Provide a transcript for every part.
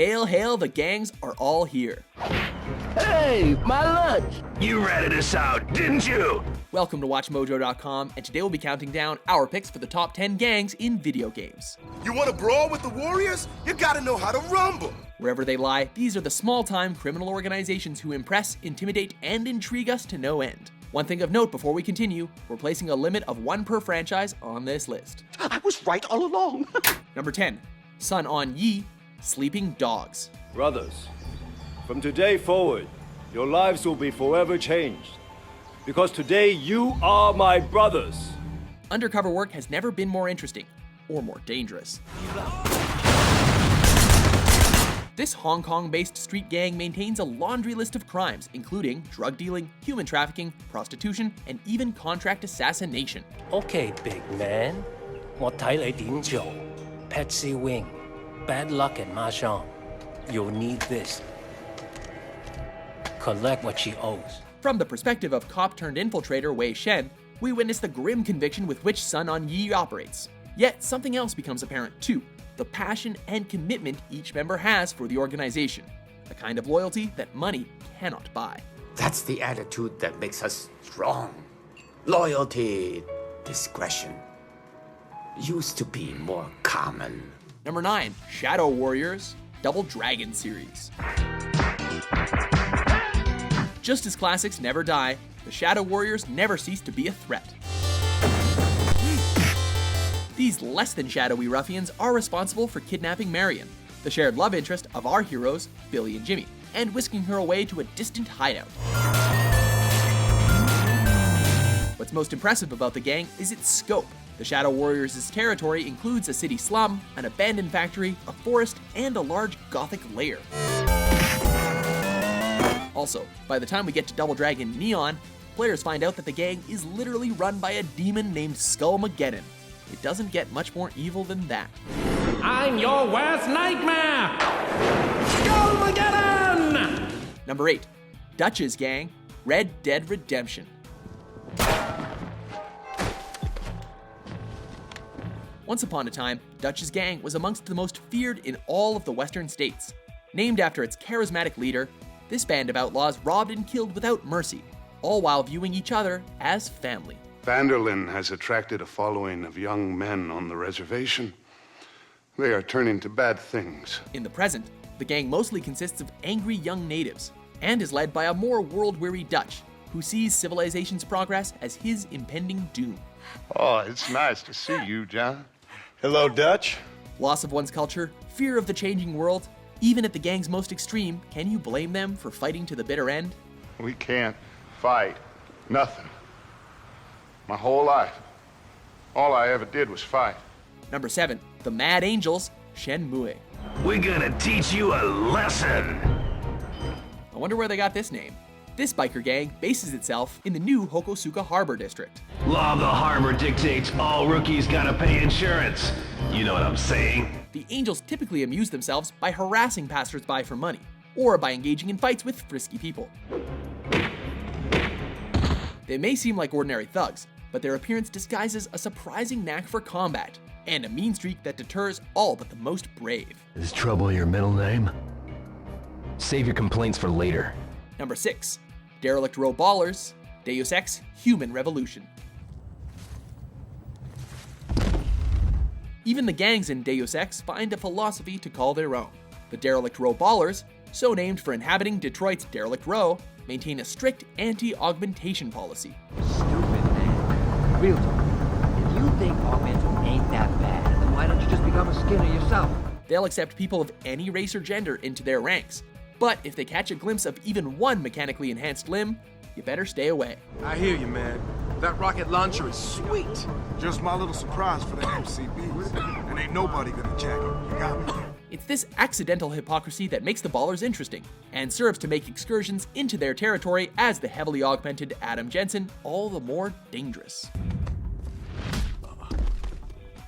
Hail, hail, the gangs are all here. Hey, my lunch! You ratted us out, didn't you? Welcome to WatchMojo.com, and today we'll be counting down our picks for the top 10 gangs in video games. You want to brawl with the Warriors? You gotta know how to rumble. Wherever they lie, these are the small-time criminal organizations who impress, intimidate, and intrigue us to no end. One thing of note before we continue, we're placing a limit of 1 per franchise on this list. I was right all along. Number 10, Sun On Yee, Sleeping Dogs. Brothers, from today forward, your lives will be forever changed. Because today you are my brothers. Undercover work has never been more interesting, or more dangerous. This Hong Kong-based street gang maintains a laundry list of crimes, including drug dealing, human trafficking, prostitution, and even contract assassination. Okay, big man. 我睇你點做 Patsy Wing, bad luck at Mahjong. You'll need this. Collect what she owes. From the perspective of cop-turned-infiltrator Wei Shen, we witness the grim conviction with which Sun On Yee operates. Yet, something else becomes apparent too. The passion and commitment each member has for the organization. The kind of loyalty that money cannot buy. That's the attitude that makes us strong. Loyalty, discretion. Used to be more common. Number 9, Shadow Warriors, Double Dragon series. Just as classics never die, the Shadow Warriors never cease to be a threat. These less-than-shadowy ruffians are responsible for kidnapping Marion, the shared love interest of our heroes, Billy and Jimmy, and whisking her away to a distant hideout. What's most impressive about the gang is its scope. The Shadow Warriors' territory includes a city slum, an abandoned factory, a forest, and a large Gothic lair. Also, by the time we get to Double Dragon Neon, players find out that the gang is literally run by a demon named Skullmageddon. It doesn't get much more evil than that. I'm your worst nightmare! Skullmageddon! Number 8, Dutch's gang, Red Dead Redemption. Once upon a time, Dutch's gang was amongst the most feared in all of the western states. Named after its charismatic leader, this band of outlaws robbed and killed without mercy, all while viewing each other as family. Vanderlyn has attracted a following of young men on the reservation. They are turning to bad things. In the present, the gang mostly consists of angry young natives, and is led by a more world-weary Dutch, who sees civilization's progress as his impending doom. Oh, it's nice to see you, John. Hello, Dutch. Loss of one's culture, fear of the changing world, even at the gang's most extreme, can you blame them for fighting to the bitter end? We can't fight. Nothing. My whole life. All I ever did was fight. Number 7, the Mad Angels, Shenmue. We're gonna teach you a lesson. I wonder where they got this name. This biker gang bases itself in the new Hokosuka Harbor district. Law of the harbor dictates all rookies gotta pay insurance. You know what I'm saying? The Angels typically amuse themselves by harassing passersby for money, or by engaging in fights with frisky people. They may seem like ordinary thugs, but their appearance disguises a surprising knack for combat, and a mean streak that deters all but the most brave. Is trouble your middle name? Save your complaints for later. Number 6, Derelict Row Ballers, Deus Ex Human Revolution. Even the gangs in Deus Ex find a philosophy to call their own. The Derelict Row Ballers, so named for inhabiting Detroit's Derelict Row, maintain a strict anti-augmentation policy. Stupid, man. Real talk. If you think augmenting ain't that bad, then why don't you just become a Skinner yourself? They'll accept people of any race or gender into their ranks, but if they catch a glimpse of even one mechanically enhanced limb, you better stay away. I hear you, man. That rocket launcher is sweet. Just my little surprise for the MCBs. And ain't nobody gonna jack it. You got me? It's this accidental hypocrisy that makes the Ballers interesting, and serves to make excursions into their territory as the heavily augmented Adam Jensen all the more dangerous.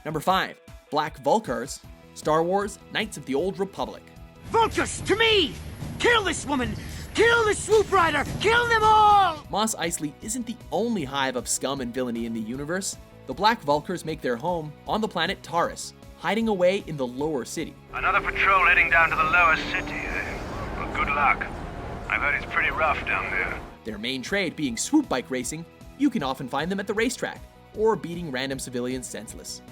Number 5, Black Vulkars, Star Wars Knights of the Old Republic. Vulkars, to me! Kill this woman! Kill the swoop rider! Kill them all! Mos Eisley isn't the only hive of scum and villainy in the universe. The Black Vulkars make their home on the planet Taurus, hiding away in the lower city. Another patrol heading down to the lower city, eh? Well, good luck. I've heard it's pretty rough down there. Their main trade being swoop bike racing, you can often find them at the racetrack, or beating random civilians senseless.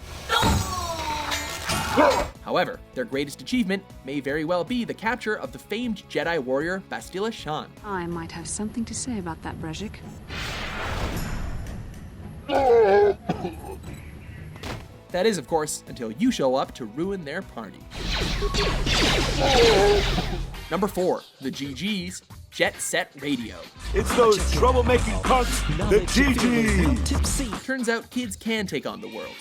However, their greatest achievement may very well be the capture of the famed Jedi warrior Bastila Shan. I might have something to say about that, Brejik. That is, of course, until you show up to ruin their party. Number 4, the GGs, Jet Set Radio. It's those troublemaking punks, the GGs! Turns out kids can take on the world.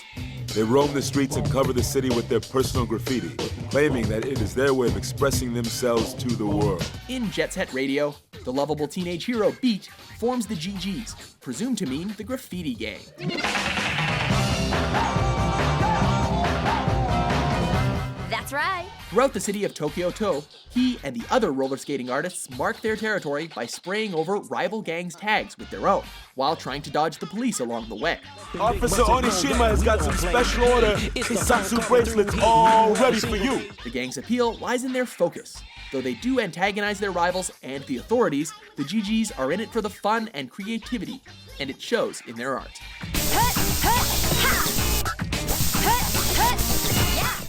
They roam the streets and cover the city with their personal graffiti, claiming that it is their way of expressing themselves to the world. In Jet Set Radio, the lovable teenage hero Beat forms the GGs, presumed to mean the graffiti gang. That's right. Throughout the city of Tokyo-to, he and the other roller skating artists mark their territory by spraying over rival gangs' tags with their own, while trying to dodge the police along the way. Officer Onishima has got some special order Satsu bracelets all ready for you. The gang's appeal lies in their focus. Though they do antagonize their rivals and the authorities, the GGs are in it for the fun and creativity, and it shows in their art.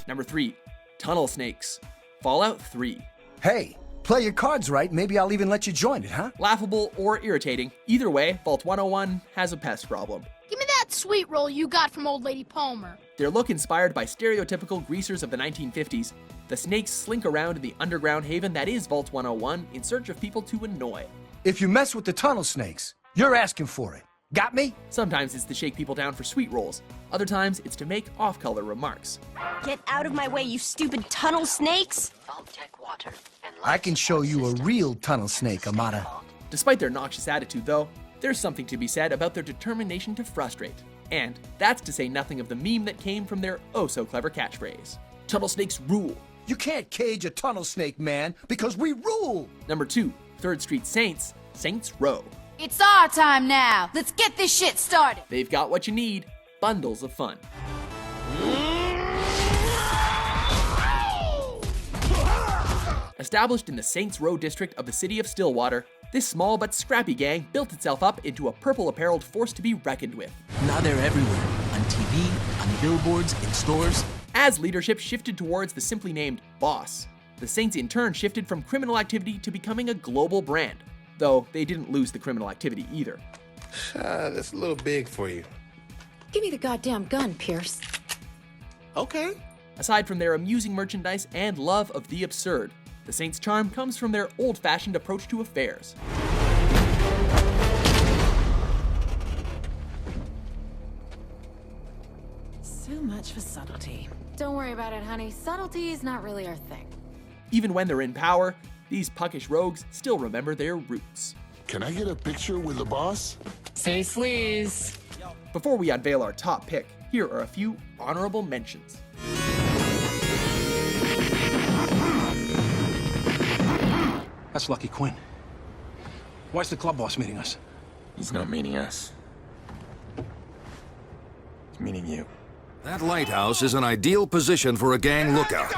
Number 3, Tunnel Snakes, Fallout 3. Hey, play your cards right, maybe I'll even let you join it, huh? Laughable or irritating, either way, Vault 101 has a pest problem. Give me that sweet roll you got from Old Lady Palmer. Their look inspired by stereotypical greasers of the 1950s, the snakes slink around in the underground haven that is Vault 101 in search of people to annoy. If you mess with the tunnel snakes, you're asking for it. Got me? Sometimes it's to shake people down for sweet rolls. Other times it's to make off-color remarks. Get out of my way, you stupid tunnel snakes! I can show you a real tunnel snake, Amata. Despite their noxious attitude, though, there's something to be said about their determination to frustrate. And that's to say nothing of the meme that came from their oh-so-clever catchphrase. Tunnel snakes rule. You can't cage a tunnel snake, man, because we rule! Number 2, 3rd Street Saints, Saints Row. It's our time now! Let's get this shit started! They've got what you need, bundles of fun. Established in the Saints Row district of the city of Stillwater, this small but scrappy gang built itself up into a purple-appareled force to be reckoned with. Now they're everywhere, on TV, on billboards, in stores. As leadership shifted towards the simply named boss, the Saints in turn shifted from criminal activity to becoming a global brand, though they didn't lose the criminal activity either. That's a little big for you. Give me the goddamn gun, Pierce. Okay. Aside from their amusing merchandise and love of the absurd, the Saints' charm comes from their old-fashioned approach to affairs. So much for subtlety. Don't worry about it, honey. Subtlety is not really our thing. Even when they're in power, these puckish rogues still remember their roots. Can I get a picture with the boss? Say sleaze. Before we unveil our top pick, here are a few honorable mentions. That's Lucky Quinn. Why's the club boss meeting us? He's not meeting us. He's meeting you. That lighthouse is an ideal position for a gang lookout.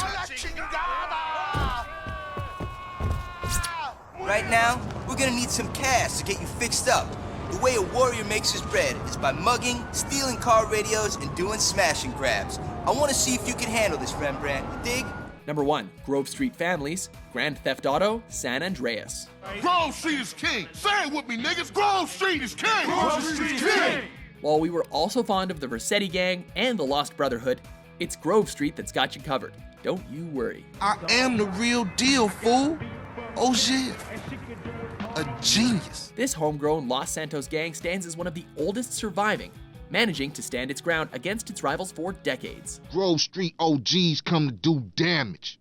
Right now, we're gonna need some cash to get you fixed up. The way a warrior makes his bread is by mugging, stealing car radios, and doing smash and grabs. I wanna see if you can handle this, Rembrandt. You dig? Number 1, Grove Street Families, Grand Theft Auto, San Andreas. Grove Street is king. Say it with me, niggas. Grove Street is king. Grove Street is king. While we were also fond of the Vercetti Gang and the Lost Brotherhood, it's Grove Street that's got you covered. Don't you worry. I am the real deal, fool. Oh shit. A genius. This homegrown Los Santos gang stands as one of the oldest surviving, managing to stand its ground against its rivals for decades. Grove Street OGs come to do damage.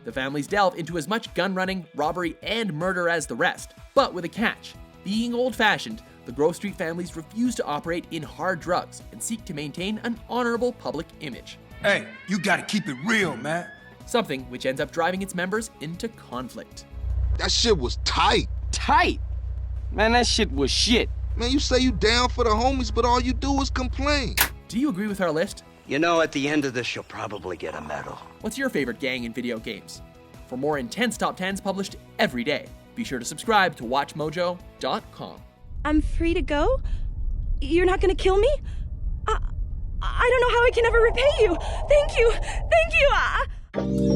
The families delve into as much gun running, robbery, and murder as the rest, but with a catch. Being old-fashioned, the Grove Street families refuse to operate in hard drugs and seek to maintain an honorable public image. Hey, you gotta keep it real, man. Something which ends up driving its members into conflict. That shit was tight. Tight? Man, that shit was shit. Man, you say you down for the homies, but all you do is complain. Do you agree with our list? You know, at the end of this, you'll probably get a medal. What's your favorite gang in video games? For more intense top 10s published every day, be sure to subscribe to WatchMojo.com. I'm free to go? You're not gonna kill me? I don't know how I can ever repay you. Thank you. Thank you.